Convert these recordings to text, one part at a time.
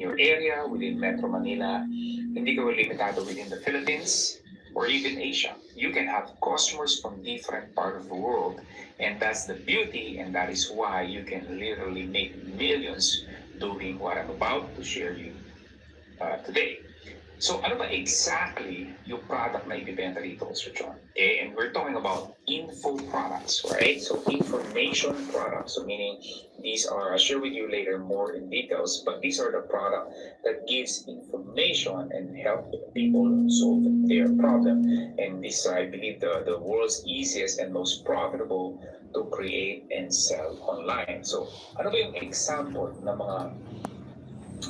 your area, within Metro Manila, hindi ka limitado within the Philippines or even Asia. You can have customers from different part of the world, and that's the beauty, and that is why you can literally make millions doing what I'm about to share you today. So ano ba exactly yung product na ibibenta dito, Sir John? And we're talking about info products, right? So information products. So meaning these are, I'll share with you later more in details, but these are the product that gives information and help people solve their problem. And this, I believe, the world's easiest and most profitable to create and sell online. So ano ba yung example ng mga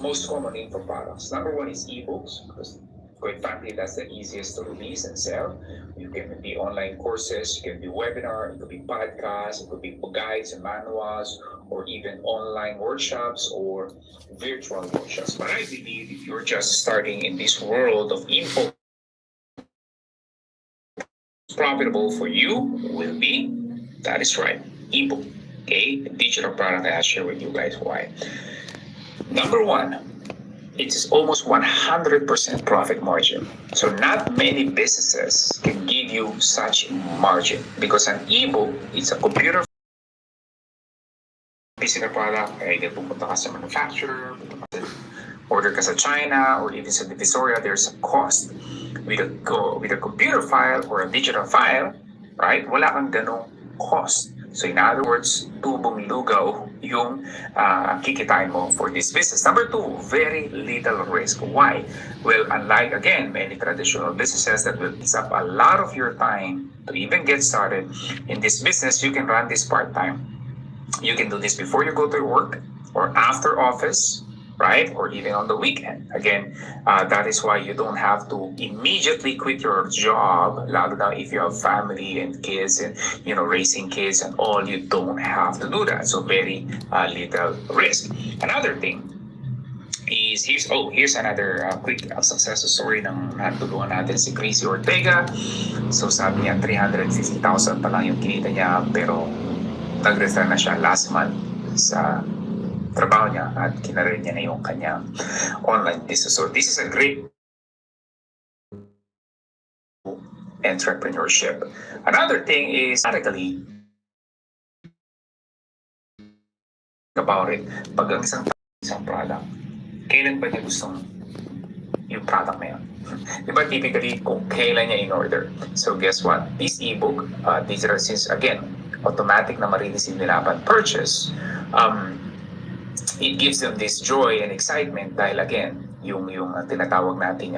most common info products? Number one is ebooks, because quite frankly, that's the easiest to release and sell. You can be online courses, you can be webinar, it could be podcasts, it could be guides and manuals, or even online workshops or virtual workshops. But I believe if you're just starting in this world of info, profitable for you will be, that is right, ebook. Okay, digital product I'll share with you guys why. Number one, it's almost 100% profit margin. So not many businesses can give you such margin because an ebook is a computer physical product. Kaya pupunta ka sa manufacturer, order ka sa China, or even sa Divisoria, there's a cost. With a computer file or a digital file, right? Wala kang ganong cost. So in other words, tubong lugaw yung kikitain mo for this business. Number two, very little risk. Why? Well, unlike, again, many traditional businesses that will take up a lot of your time to even get started in this business, you can run this part-time. You can do this before you go to work or after office, right? Or even on the weekend. Again, that is why you don't have to immediately quit your job, lalo na if you have family and kids and, raising kids and all, you don't have to do that. So very little risk. Another thing is, here's another quick success story ng natulungan natin si Gracie Ortega. So sabi niya, 350,000 pa lang yung kinita niya, pero nag-return na siya last month sa trabaho niya at kinarir niya na yung kanyang online business. So this is a great entrepreneurship. Another thing is, practically, about it, pag ang isang product, kailan ba niya gustong yung product na yun? Diba typically kung kailan niya in order? So guess what? This ebook, digital, since again, automatic na marireceive nila upon purchase, it gives them this joy and excitement dahil again, yung tinatawag natin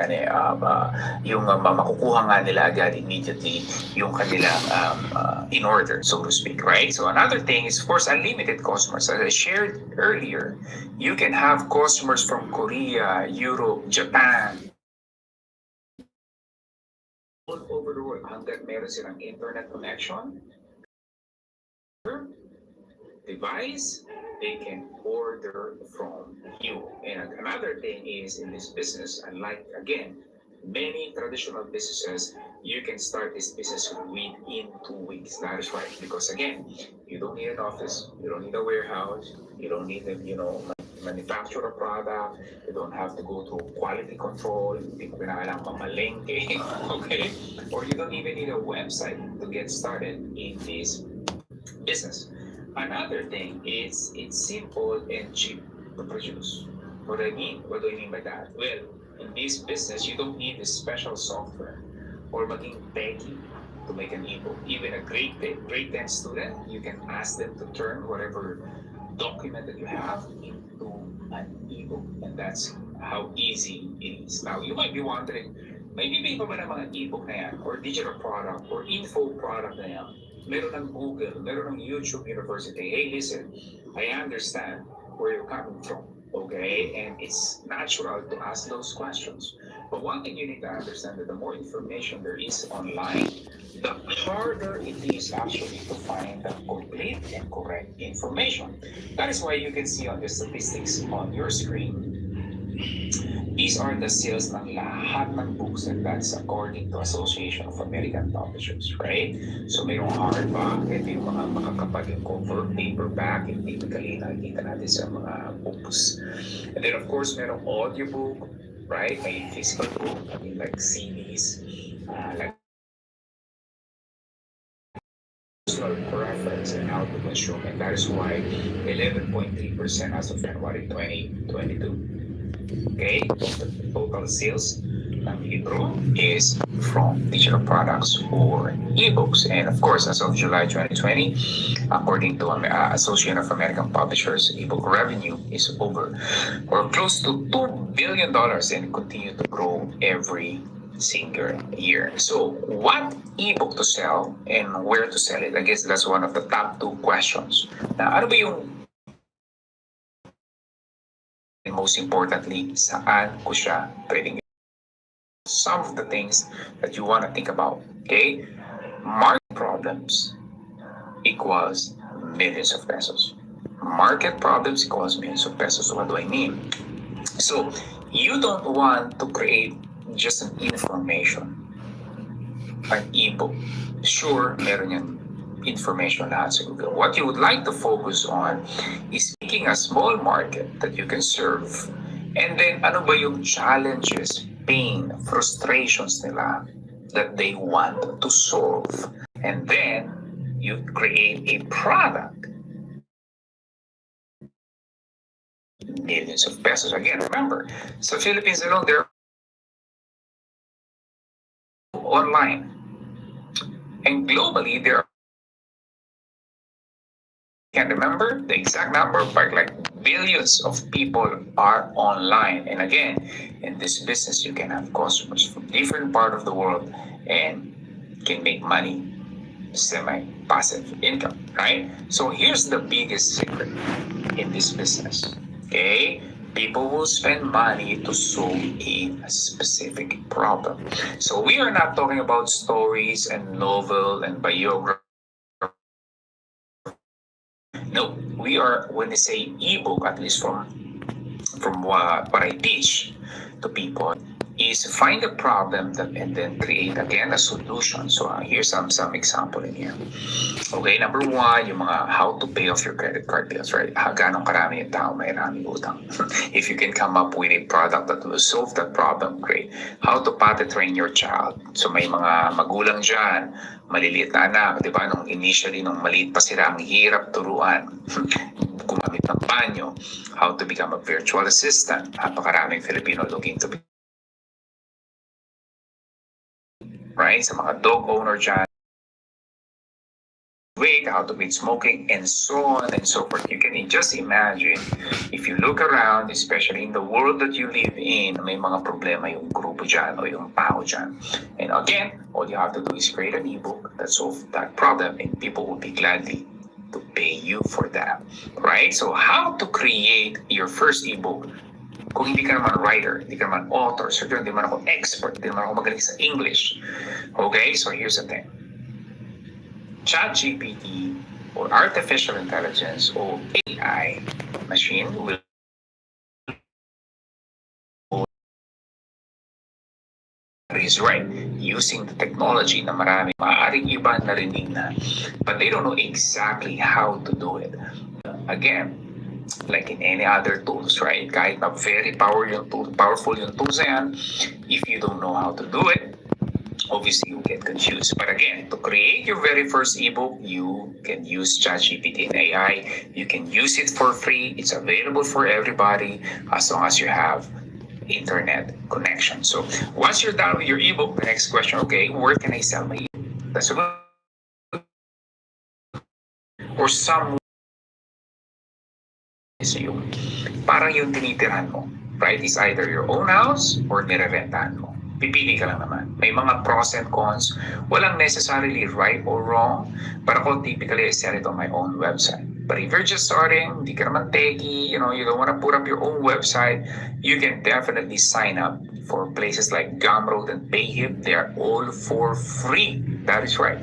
yung makukuha nga nila agad immediately yung kanilang in order, so to speak, right? So another thing is, of course, unlimited customers. As I shared earlier, you can have customers from Korea, Europe, Japan, all over the world hanggat meron silang internet connection, device, they can order from you. And another thing is, in this business, unlike, again, many traditional businesses, you can start this business within 2 weeks. That is right, because again, you don't need an office, you don't need a warehouse, you don't need to, manufacture a product, you don't have to go through quality control, hindi mo kailangan mamalengke, okay? Or you don't even need a website to get started in this business. Another thing is, it's simple and cheap to produce. What do I mean? What do I mean by that? Well, in this business, you don't need a special software or maging techie to make an ebook. Even a grade 10 student, you can ask them to turn whatever document that you have into an ebook. And that's how easy it is. Now, you might be wondering, may bibig pa ba ng mga ebook na yan, or digital product, or info product na yan? Meron ng Google, meron ng YouTube University. Hey, listen, I understand where you're coming from, okay? And it's natural to ask those questions. But one thing you need to understand, that the more information there is online, the harder it is actually to find the complete and correct information. That is why you can see on the statistics on your screen, These are the sales ng lahat ng books, and that's according to Association of American Publishers, right? So mayroong hardback, ito yung mga makakapal yung cover, paperback, yung typically nakikita natin sa mga books. And then of course, mayroong audiobook, right? May physical book, I mean like CDs, like personal preference and how to consume, and that is why 11.3% as of January 2022. Okay, total sales ng libro is from digital products or ebooks. And of course, as of July 2020, according to Association of American Publishers, ebook revenue is over or close to $2 billion and continue to grow every single year. So, what ebook to sell and where to sell it? I guess that's one of the top two questions. Now, ano ba yung and most importantly, saan ko siya pwedeng some of the things that you want to think about, okay? Market problems equals millions of pesos. Market problems equals millions of pesos. So what do I mean? So you don't want to create just an information, an ebook. Sure, meron yan information lahat sa Google. What you would like to focus on is picking a small market that you can serve. And then, ano ba yung challenges, pain, frustrations nila that they want to solve. And then, you create a product. Millions of pesos. Again, remember, sa Philippines alone, they're online. And globally, there are can't remember the exact number, but like billions of people are online. And again, in this business, you can have customers from different part of the world and can make money, semi-passive income, right? So here's the biggest secret in this business, okay? People will spend money to solve a specific problem. So we are not talking about stories and novel and biography. No, we are, when they say ebook, at least from what I teach to people, is find a problem that, and then create again a solution. So here's some example in here. Okay, number one, yung mga how to pay off your credit card bills, right? Ganong karami yung tao may raming utang. If you can come up with a product that will solve that problem, great. How to potty train your child. So may mga magulang dyan, maliliit na anak, di ba? Nung initially, nung maliit pa sila, ang hirap turuan. Gumamit ng banyo. How to become a virtual assistant. Napakaraming Filipino looking to be right? Sa mga dog owner dyan, how to quit smoking, and so on and so forth. You can just imagine, if you look around, especially in the world that you live in, may mga problema yung grupo dyan o yung tao dyan. And again, all you have to do is create an ebook that solves that problem, and people will be gladly to pay you for that, right? So how to create your first ebook? Kung hindi ka naman writer, hindi ka naman author, so hindi man ako expert, hindi naman ako magaling sa English. Okay, so here's the thing. ChatGPT or artificial intelligence or AI machine will is right using the technology na marami maaaring iba narinig na, but they don't know exactly how to do it. Again, like in any other tools, right? Kahit na very powerful yung tools na yan, if you don't know how to do it, obviously you get confused. But again, to create your very first ebook, you can use ChatGPT and AI. You can use it for free. It's available for everybody as long as you have internet connection. So once you're done with your ebook, the next question, okay, where can I sell my ebook? That's a good or some is yung parang yung tinitirhan mo, right? It's either your own house or nirerentahan mo. Pipili ka lang naman. May mga pros and cons. Walang necessarily right or wrong. But ako typically I sell it on my own website. But if you're just starting, hindi ka naman techie, you don't want to put up your own website, you can definitely sign up for places like Gumroad and Payhip. They are all for free. That is right.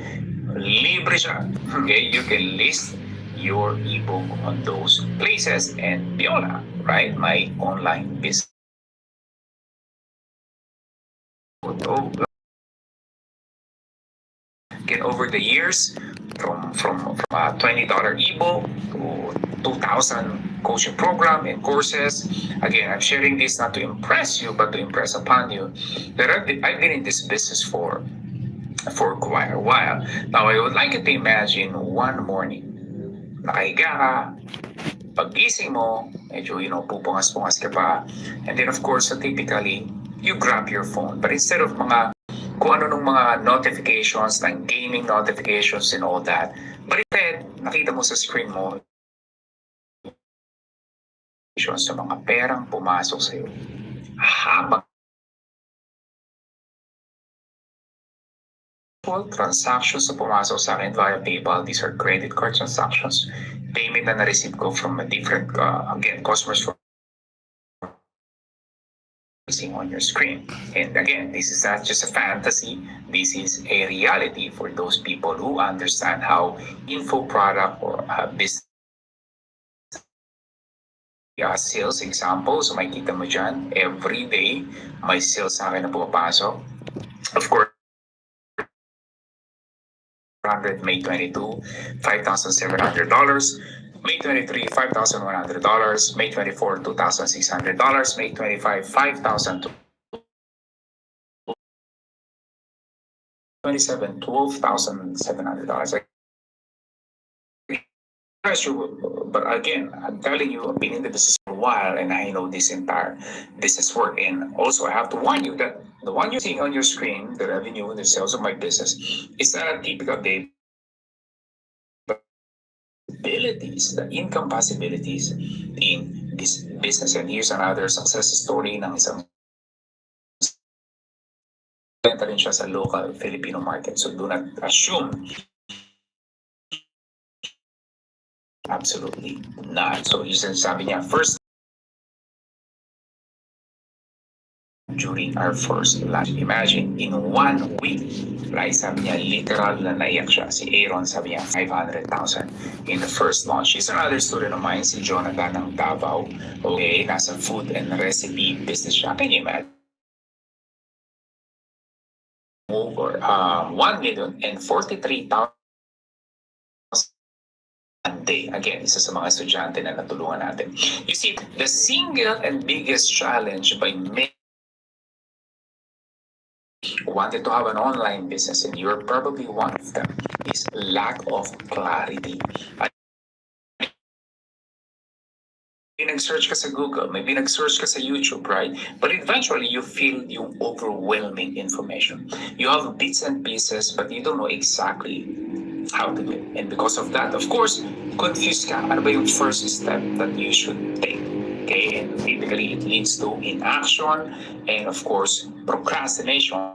Libre siya. Okay, you can list your ebook on those places and Biola, right? My online business. Oh, again, over the years, from a $20 ebook to 2,000 coaching program and courses. Again, I'm sharing this not to impress you, but to impress upon you that I've been in this business for quite a while. Now, I would like you to imagine one morning, nakahiga ka, pagising mo, medyo, pupungas-pungas ka pa. And then, of course, typically, you grab your phone. But instead of kung ano nung mga notifications, ng gaming notifications and all that, but instead, nakita mo sa screen mo, sa mga perang pumasok sa'yo. Habang transactions na pumasok sa akin via PayPal, these are credit card transactions, payment na na-receive ko from a different, again, customers from on your screen. And again, this is not just a fantasy, this is a reality for those people who understand how info product or business sales example. So makikita mo dyan, every day, may sales sa akin na pumapasok. Of course, May 22, $5,700. May 23, $5,100. May 24, $2,600. May 25, $5,000. 27, $12,700. But again, I'm telling you, I've been in the business for a while and I know this entire business work. And also, I have to warn you that the one you're seeing on your screen, the revenue, the sales of my business, is not a typical day. Possibilities, the income possibilities in this business. And here's another success story ng isang benta rin siya sa local Filipino market. So do not assume. Absolutely not. So sabi niya, first, during our first launch, imagine, in 1 week, right? Sabi niya, literal na naiyak siya. Si Aaron, sabi niya, 500,000 in the first launch. He's another student of mine, si Jonathan ng Davao. Okay, nasa food and recipe business siya. Can you imagine? Over 1,043,000 a day. Again, isa sa mga estudyante na natulungan natin. You see, the single and biggest challenge by many wanted to have an online business, and you're probably one of them, is lack of clarity. May nag-search ka sa Google, may nag-search ka sa YouTube, right? But eventually, you feel yung overwhelming information. You have bits and pieces, but you don't know exactly how to do it. And because of that, of course, confused ka. Ano ba yung first step that you should take? Okay, and typically it leads to inaction and of course procrastination.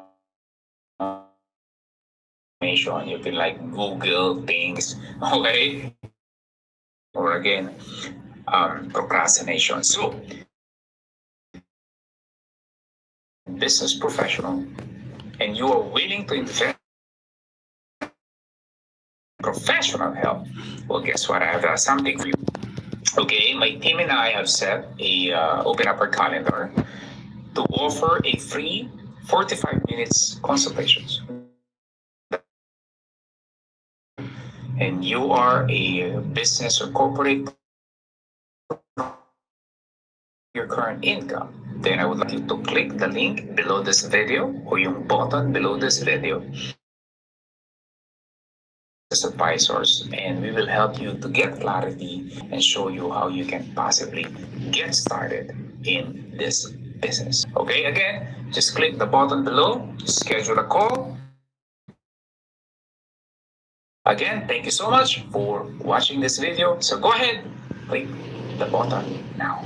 You can like Google things, okay? Or again, procrastination. So, business professional, and you are willing to invest professional help. Well, guess what? I have something for you. Okay, my team and I have set open up our calendar to offer a free 45 minutes consultations. And you are a business or corporate, your current income, then I would like you to click the link below this video or yung button below this video. Advisors, and we will help you to get clarity and show you how you can possibly get started in this business. Okay, again, just click the button below, schedule a call. Again, thank you so much for watching this video. So go ahead, click the button now.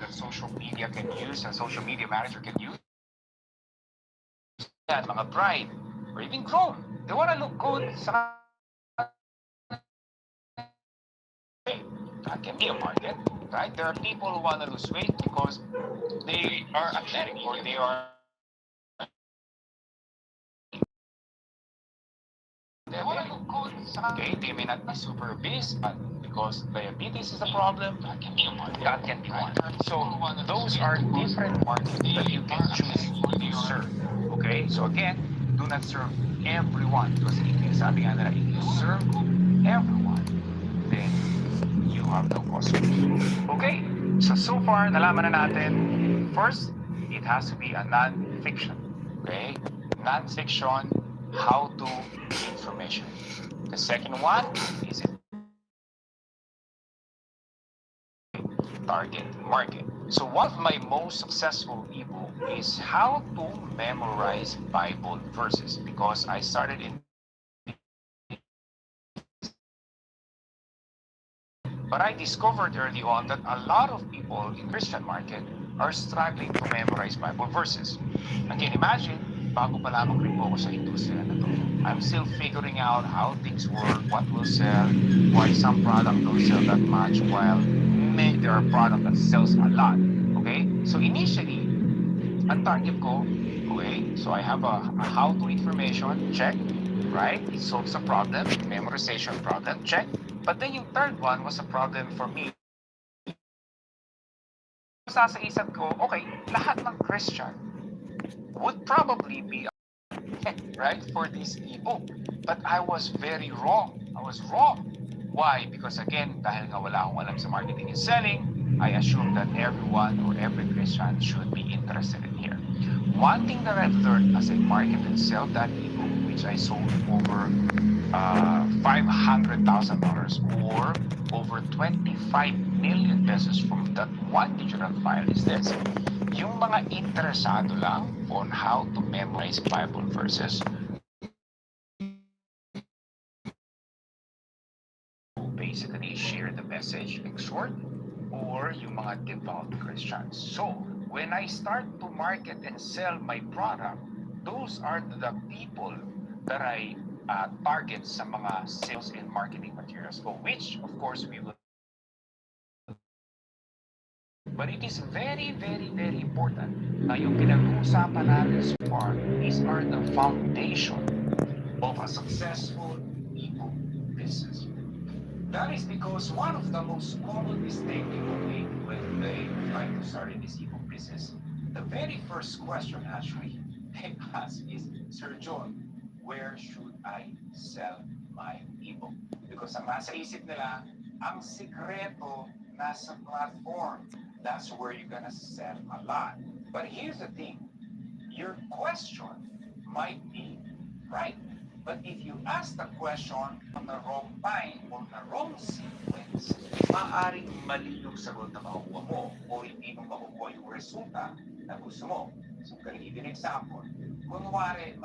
That social media can use and social media manager can use that mga bride or even groom. They want to look good sa that can be a market, right? There are people who want to lose weight because they are athletic or they are okay, they may not be super obese, but because diabetes is a problem, that can be one. So those are different markets that you can choose to serve. Okay, so again, do not serve everyone because if you sabi nga nila, if you serve everyone, then you have no cost. Okay, so far nalaman na natin, first, it has to be a non-fiction. Okay, non-fiction, how to information. The second one is target market. So one of my most successful ebook is how to memorize Bible verses because I started in but I discovered early on that a lot of people in Christian market are struggling to memorize Bible verses. Again, imagine, bago pa lamang rin po ako sa industriya na to. I'm still figuring out how things work, what will sell, why some product don't sell that much, while there are product that sells a lot. Okay? So initially, ang target ko, okay, so I have a how-to information, check, right? It solves a problem, memorization problem, check. But then yung third one was a problem for me. Sa isip ko, okay, lahat ng Christian would probably be right for this ebook. But I was very wrong. I was wrong. Why? Because again, dahil nga wala akong alam sa marketing and selling, I assume that everyone or every Christian should be interested in here. One thing that I've learned as I market and sell that ebook, which I sold over $500,000 or over 25 million pesos from that one digital file is this. Yung mga interesado lang on how to memorize Bible verses, basically share the message, exhort, or yung mga devout Christians. So, when I start to market and sell my product, those are the people that I target sa mga sales and marketing materials ko, which of course we will. But it is very, very, very important na yung pinag-uusapan natin so far is are the foundation of a successful ebook business. That is because one of the most common mistakes people make when they try to start in this ebook business, the very first question actually they ask is, Sir John, where should I sell my ebook? Because ang nasa isip nila, ang sikreto nasa platform. That's where you're gonna sell a lot. But here's the thing, your question might be right. But if you ask the question on the wrong time or the wrong sequence, maaaring mali yung sagot na makukuha mo o hindi mo makukuha yung resulta na gusto mo. So, I'm gonna give you an example. Kunwari,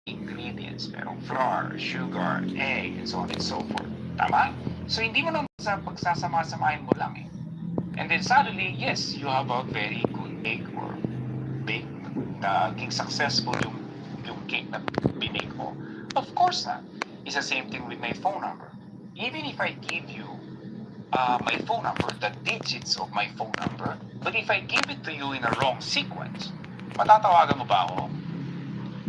ingredients, merong flour, sugar, egg, and so on and so forth. Tama? So, hindi mo naman sa pagsasama-samahin mo lang eh. And then suddenly, yes, you have a very good cake or bake naging successful yung cake na binake ko. Of course not. It's the same thing with my phone number. Even if I give you my phone number, the digits of my phone number, but if I give it to you in a wrong sequence, matatawagan mo ba ako?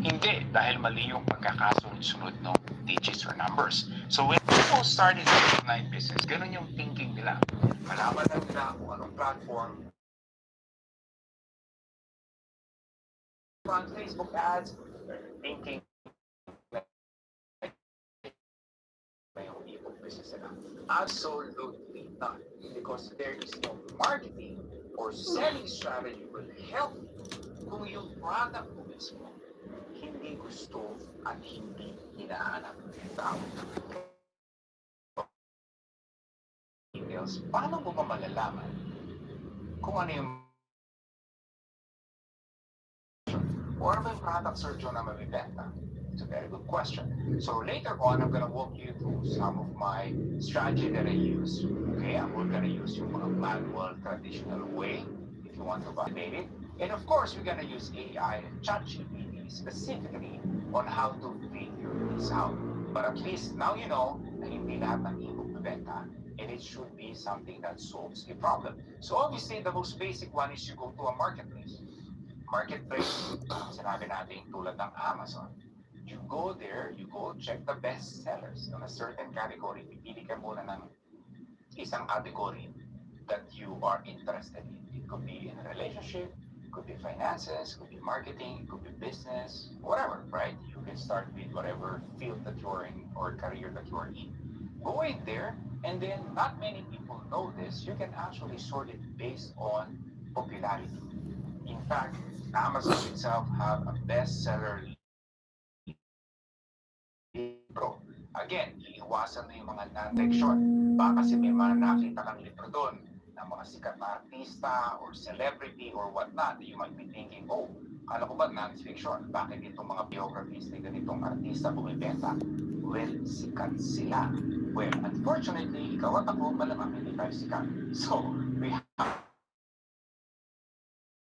Hindi, dahil mali yung pagkakasunod-sunod ng digits or numbers. So when people started in online business, ganun yung thinking nila. Malaman lang nila kung anong platform, on Facebook ads, thinking may ebook business nila. Absolutely not. Because there is no marketing or selling strategy will help kung yung product mo mismo hindi gusto at hindi hinahanap ng tao. Details, paano mo ba malalaman kung ano yung or may products or na mabibenta? It's a very good question. So later on, I'm gonna walk you through some of my strategy that I use. Okay, I'm gonna use yung mga manual, traditional way if you want to validate it. And of course, we're gonna use AI and ChatGPT specifically on how to figure this out. But at least now you know na hindi lahat ng ebook bibenta, and it should be something that solves a problem. So obviously, the most basic one is you go to a marketplace. Marketplace, sinabi natin tulad ng Amazon. You go there, you go check the best sellers on a certain category. Pipili ka muna ng isang category that you are interested in. It could be in a relationship, it could be finances, it could be marketing, it could be business, whatever, right? You can start with whatever field that you're in or career that you're in. Go in there, and then not many people know this. You can actually sort it based on popularity. In fact, Amazon itself have a bestseller libro. Again, iiwasan na yung mga non-fiction. Baka kasi may mga nakita kang libro doon ng mga sikat na artista or celebrity or whatnot. You might be thinking, kala ko ba non-fiction? Bakit itong mga biographies na ganitong artista bumibenta? when sikat sila. Well, unfortunately, ikaw at ako malamang hindi tayo sikat. So, we have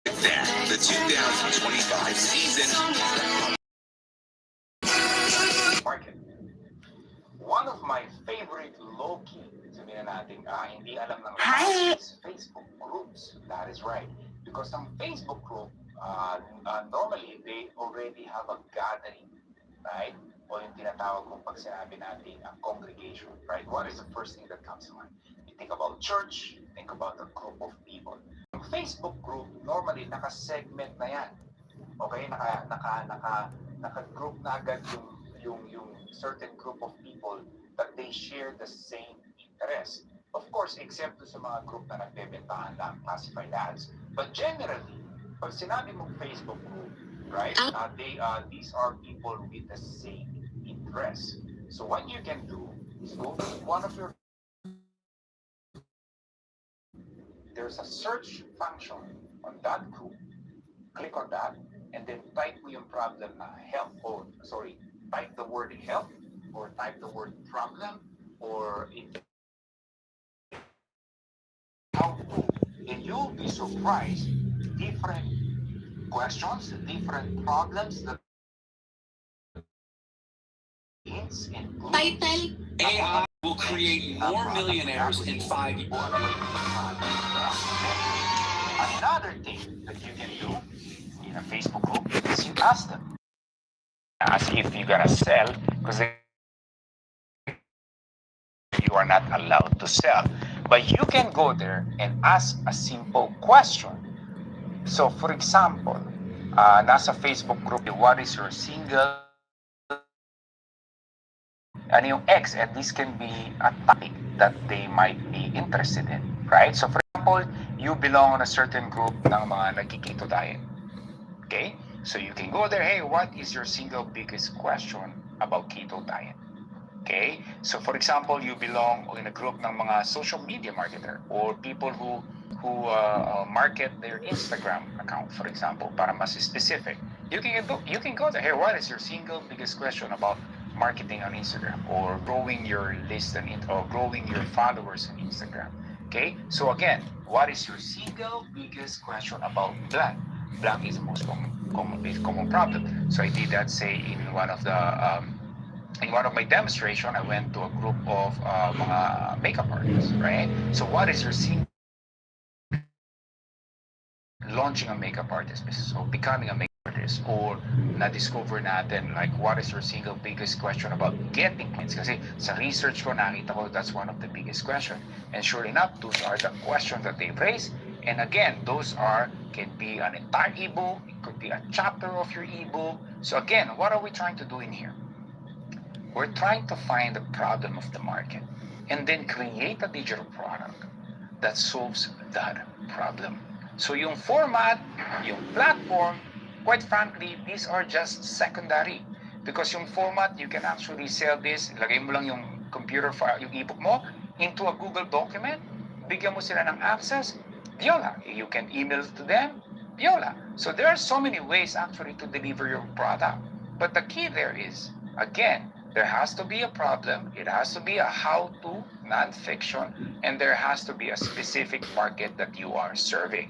that, the 2025 season market. One of my favorite low-key, sabihin na natin, hindi alam ng lahat is Facebook groups. That is right. Because some Facebook group, normally, they already have a gathering, right? O yung tinatawag kung pag sinabi natin, a congregation, right? What is the first thing that comes to mind? You think about church, you think about a group of people. Yung Facebook group, normally, naka-segment na yan. Okay? Naka-group na agad yung certain group of people that they share the same interest. Of course, except sa mga group na nagbebentahan lang, classified ads. But generally, pag sinabi mong Facebook group, right? These are people with the same interest. So what you can do is go to one of your, there's a search function on that group. Click on that, and then type mo yung problem na help, or sorry, type the word help, or type the word problem, or how to, and you'll be surprised, different questions, different problems that hints and clues. title. AI will create more millionaires in 5 years. Another thing that you can do in a Facebook group is you ask them. Ask if you're gonna sell, because you are not allowed to sell. But you can go there and ask a simple question. So, for example, nasa Facebook group, what is your single, ano yung X, and this can be a topic that they might be interested in, right? So, for example, you belong on a certain group ng mga nagkikito diet. Okay? So you can go there, hey, what is your single biggest question about keto diet? Okay? So for example, you belong in a group ng mga social media marketer or people who market their Instagram account, for example, para mas specific. You can go there, hey, what is your single biggest question about marketing on Instagram or growing your list or growing your followers on Instagram? Okay? So again, what is your single biggest question about that? Blank is the most common problem. So I did that, say, in one of my demonstration, I went to a group of mga makeup artists, right? So what is your single launching a makeup artist business or becoming a makeup artist, or na-discover natin like what is your single biggest question about getting clients? Kasi sa research ko nakita ko that's one of the biggest question, and sure enough those are the questions that they raise. And again, those can be an entire ebook, it could be a chapter of your ebook. So again, what are we trying to do in here? We're trying to find the problem of the market and then create a digital product that solves that problem. So yung format, yung platform, quite frankly, these are just secondary. Because yung format, you can actually sell this, lagay mo lang yung computer file, yung ebook mo, into a Google document, bigyan mo sila ng access, viola. You can email to them, viola. So there are so many ways actually to deliver your product. But the key there is, again, there has to be a problem, it has to be a how-to, non-fiction, and there has to be a specific market that you are serving.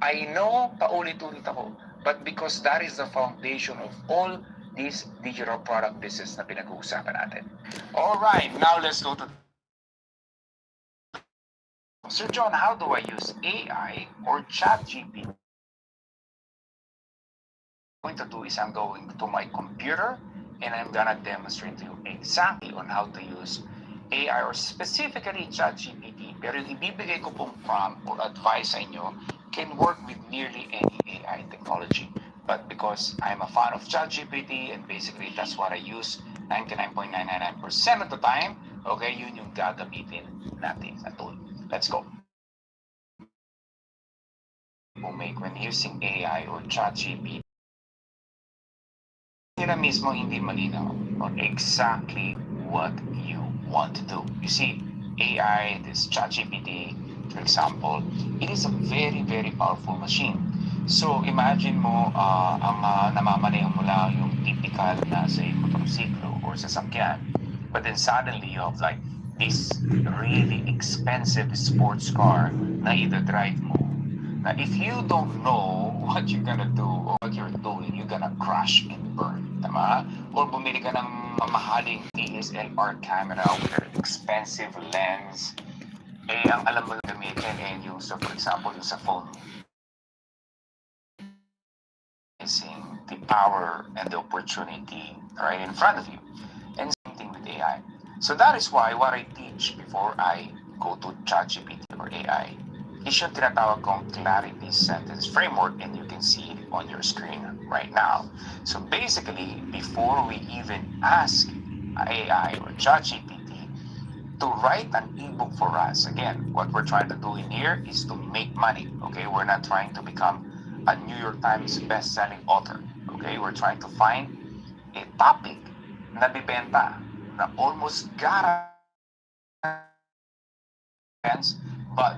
I know, paulit-ulit ako, but because that is the foundation of all these digital product business na pinag-uusapan natin. Alright, now let's go to Sir John, how do I use AI or ChatGPT? What I'm going to do is I'm going to my computer and I'm gonna demonstrate to you exactly on how to use AI or specifically ChatGPT. Pero yung ibibigay ko pong prompt or advice sa inyo can work with nearly any AI technology. But because I'm a fan of ChatGPT and basically that's what I use 99.999% of the time, okay, yun yung gagamitin natin sa tool. Let's go. When using AI or ChatGPT, nila mismo hindi malinaw on exactly what you want to do. You see, AI, this ChatGPT, for example, it is a very, very powerful machine. So, imagine mo, ang namamalayan mo lang yung typical na, say, motorsiklo or sasakyan. But then suddenly you have like this really expensive sports car na ida-drive mo. Now, if you don't know what you're gonna do or what you're doing, you're gonna crash and burn. Tama? Or bumili ka ng mamahaling DSLR camera with an expensive lens. Eh, ang alam mo gamitin eh, yung so for example, yung sa phone, the power and the opportunity right in front of you. And same thing with AI. So that is why what I teach before I go to ChatGPT or AI is yung tinatawag kong clarity sentence framework, and you can see it on your screen right now. So basically, before we even ask AI or ChatGPT to write an ebook for us, again, what we're trying to do in here is to make money. Okay, we're not trying to become a New York Times best-selling author. Okay, we're trying to find a topic na bibenta na almost guarantees, but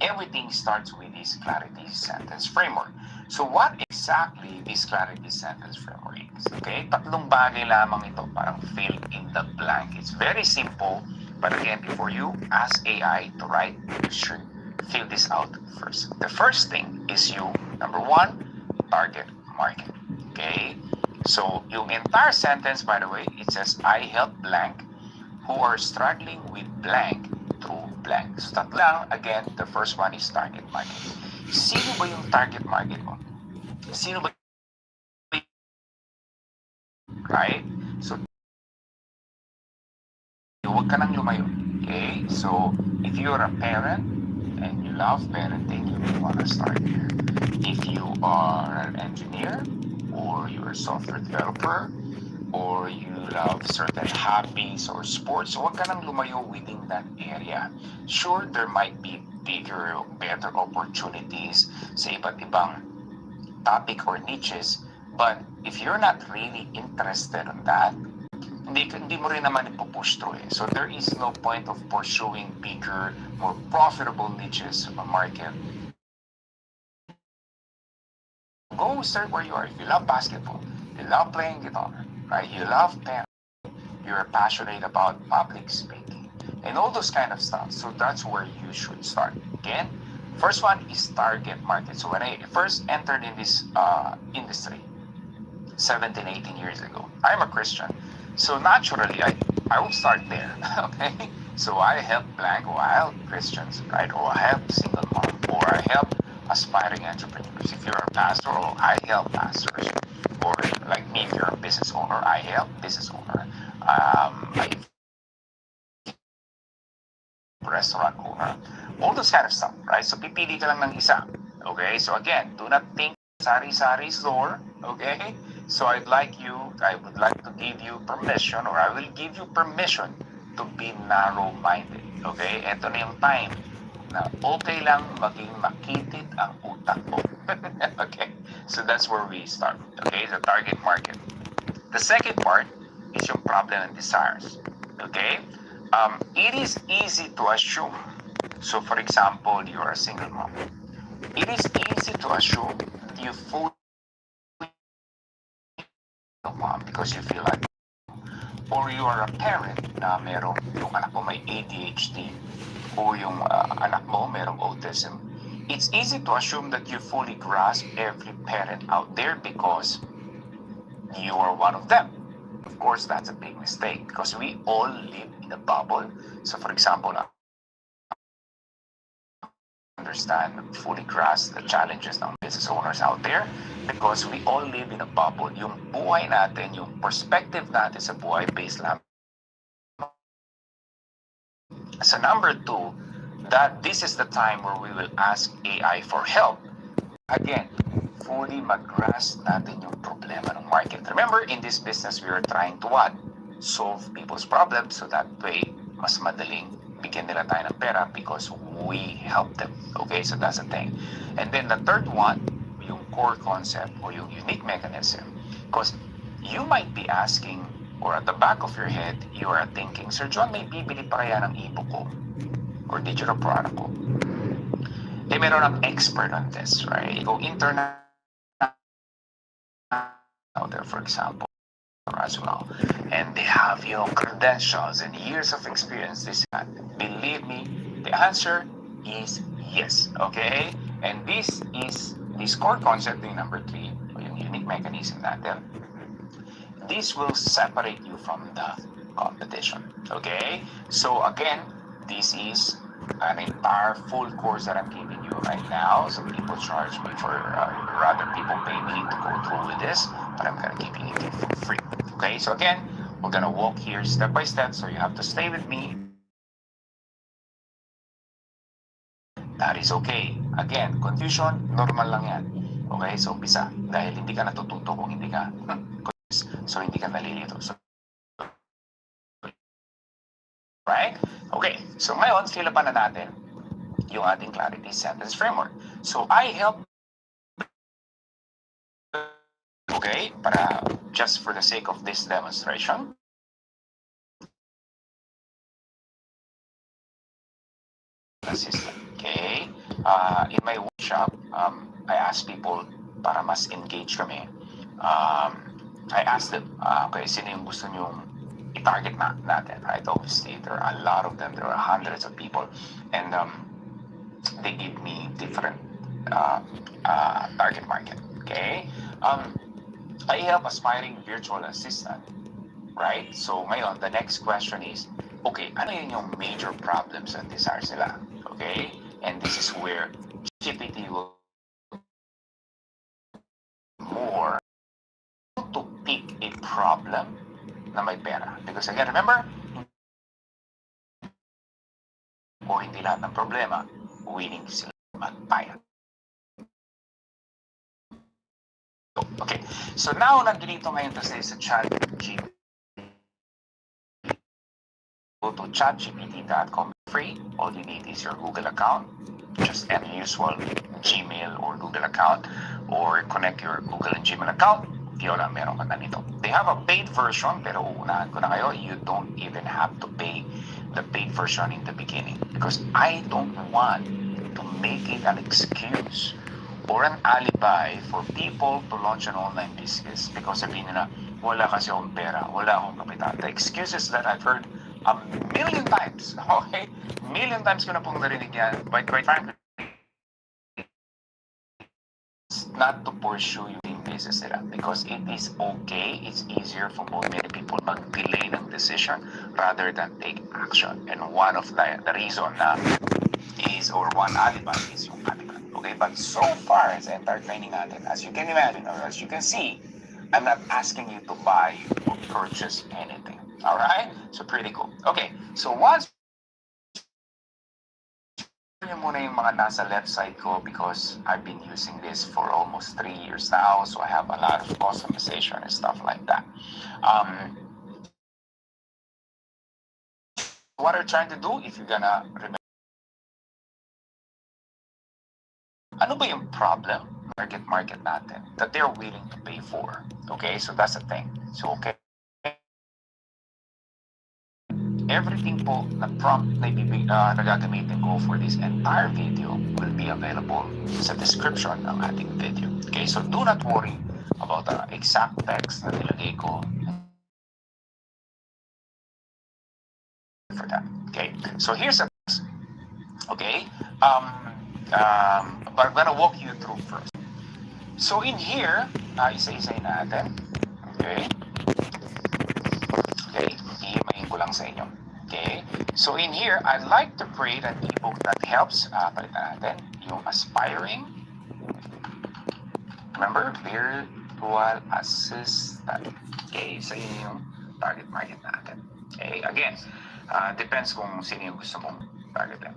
everything starts with this clarity sentence framework. So what exactly this clarity sentence framework is? Okay, tatlong bagay lamang ito, parang fill in the blank. It's very simple, but again, before you ask AI to write, you should fill this out first. The first thing is you, number one, target market. Okay, so yung entire sentence, by the way, it says, I help blank who are struggling with blank through blank. So tatlo lang, again, the first one is target market. Sino ba yung target market mo? Sino ba? Right? So, huwag ka nang lumayo. Okay? So, if you're a parent and you love parenting, you may want to start here. If you are an engineer or you're a software developer or you love certain hobbies or sports, huwag ka nang lumayo within that area. Sure, there might be bigger or better opportunities sa iba't ibang topic or niches, but if you're not really interested in that, hindi mo rin naman ipupush through eh. So there is no point of pursuing bigger, more profitable niches of a market. Go start where you are. If you love basketball, you love playing guitar, right? You love pen, you're passionate about public speaking, and all those kind of stuff. So that's where you should start. Again, first one is target market. So when I first entered in this industry, 17, 18 years ago, I'm a Christian. So naturally, I will start there, okay? So I help blank, or I help Christians, right? Or I help single mom, or I help aspiring entrepreneurs. If you're a pastor, or I help pastors. Or like me, if you're a business owner, I help business owner. I restaurant owner. All those kind of stuff, right? So pipili ka lang ng isa. Okay? So again, do not think sari-sari store. Okay? So I would like to give you permission, or I will give you permission to be narrow-minded. Okay? Ito na yung time na okay lang maging makitid ang utak mo. Okay? So that's where we start. Okay? The target market. The second part is yung problem and desires. Okay? It is easy to assume. So for example, you're a single mom. It is easy to assume that you fully mom because you feel like, or you are a parent na merong yung anak mo may ADHD o yung anak mo merong autism. It's easy to assume that you fully grasp every parent out there because you are one of them. Of course, that's a big mistake because we all live in a bubble. So for example, understand, fully grasp the challenges ng business owners out there because we all live in a bubble. Yung buhay natin, yung perspective natin sa buhay based lang. So number two, that this is the time where we will ask AI for help. Again, fully mag-grasp natin yung problema ng market. Remember, in this business, we are trying to what? Solve people's problems so that way, mas madaling bigyan nila tayo ng pera because we help them. Okay, so that's the thing. And then the third one, yung core concept or yung unique mechanism. Because you might be asking, or at the back of your head, you are thinking, Sir John, may bibili pa kaya ng ebook ko or digital product ko? Eh, meron ng expert on this, right? Go internet out there, for example. as well. And they have, credentials and years of experience. This, believe me, the answer is yes. Okay? And this is this core concept in number 3, yung unique mechanism natin. This will separate you from the competition. Okay? So again, this is an entire full course that I'm giving you right now. Some people charge me for, rather people pay me to go through with this, but I'm gonna give it for free. Okay, so again, we're gonna walk here step by step, so you have to stay with me. That is okay. Again, confusion, normal lang yan. Okay, so umpisa, dahil hindi ka natututo kung hindi ka, so hindi ka nalilito. So, right? Okay, so ngayon, fill up na natin yung ating clarity sentence framework. So, I help, okay, para just for the sake of this demonstration, assistant. Okay? In my workshop, I ask people para mas engage kami. I ask them, okay, sino yung gusto nyong i-target natin, right? Obviously, there are a lot of them. There are hundreds of people. And they give me different target market. Okay? I help aspiring virtual assistant, right? So ngayon, the next question is, okay, ano yun yung major problems and desires nila? Okay? And this is where GPT will more to pick a problem na may pera. Because again, remember, o hindi lahat ng problema, willing sila magbayad. Okay, so now nandito ngayon kasi sa ChatGPT. Go to chatgpt.com free. All you need is your Google account. Just enter usual Gmail or Google account or connect your Google and Gmail account. Wala, meron ka na nito. They have a paid version, pero uunahan ko na kayo, you don't even have to pay the paid version in the beginning because I don't want to make it an excuse or an alibi for people to launch an online business because sabihin nila, wala kasi akong pera, wala akong kapital. The excuses that I've heard a million times, okay? Million times ko na pong narinig yan, but quite frankly, not to pursue yung business nila because it is okay, it's easier for many people mag-delay ng decision rather than take action. And one of the reason na is, or one alibi is yung capital. Okay, but so far as entire training natin, as you can imagine or as you can see, I'm not asking you to buy or purchase anything. Alright? So pretty cool. Okay, so once yun muna yung mga nasa left side ko because I've been using this for almost 3 years now, so I have a lot of customization and stuff like that. What I'm trying to do, if you're gonna remember, ano ba yung problem market natin that they're willing to pay for? Okay, so that's the thing. So okay, everything po na prompt na gagamitin ko for this entire video will be available sa description ng ating video. Okay, so do not worry about the exact text na nilagay ko for that. Okay, so here's a okay, but I'm gonna walk you through first. So in here, isa-isay natin. Okay. Okay, ihimayin ko lang sa inyo. Okay, so in here, I'd like to create an ebook that helps, palitan natin, yung aspiring, remember, virtual assistant. Okay, so yun yung target market natin. Okay, again, depends kung sino yung gusto mong targetin.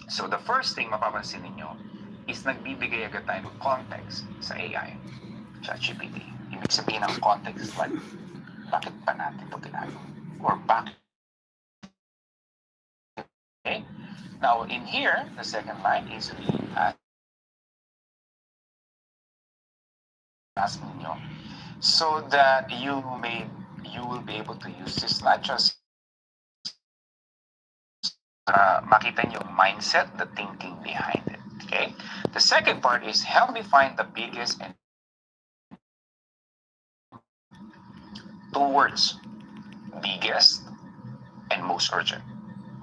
So the first thing mapapansin ninyo is nagbibigay agad tayo ng context sa AI, ChatGPT. Ibig sabihin ng context like, bakit pa natin ito ginagawa? Or bakit? Okay? Now, in here, the second line is we ask ninyo so that you will be able to use this not just makita nyo yung mindset, the thinking behind it. Okay? The second part is help me find the biggest and Two words, biggest and most urgent.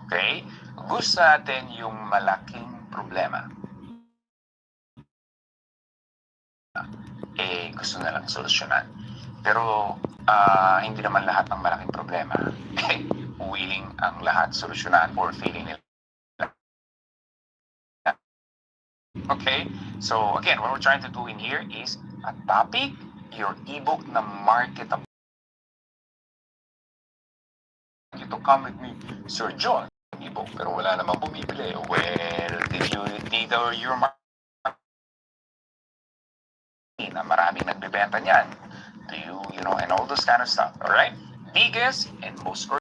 Okay? Gusto natin yung malaking problema. Gusto na lang solusyonan. Pero hindi naman lahat ng malaking problema willing ang lahat solusyonan or feeling nila. Okay? So again, what we're trying to do in here is a topic, your ebook na marketable. You to come with me, Sir John, ebook, pero wala namang bumibili. Well, did your na maraming nagbebenta niyan? Do you know, and all those kind of stuff, all right? Biggest and most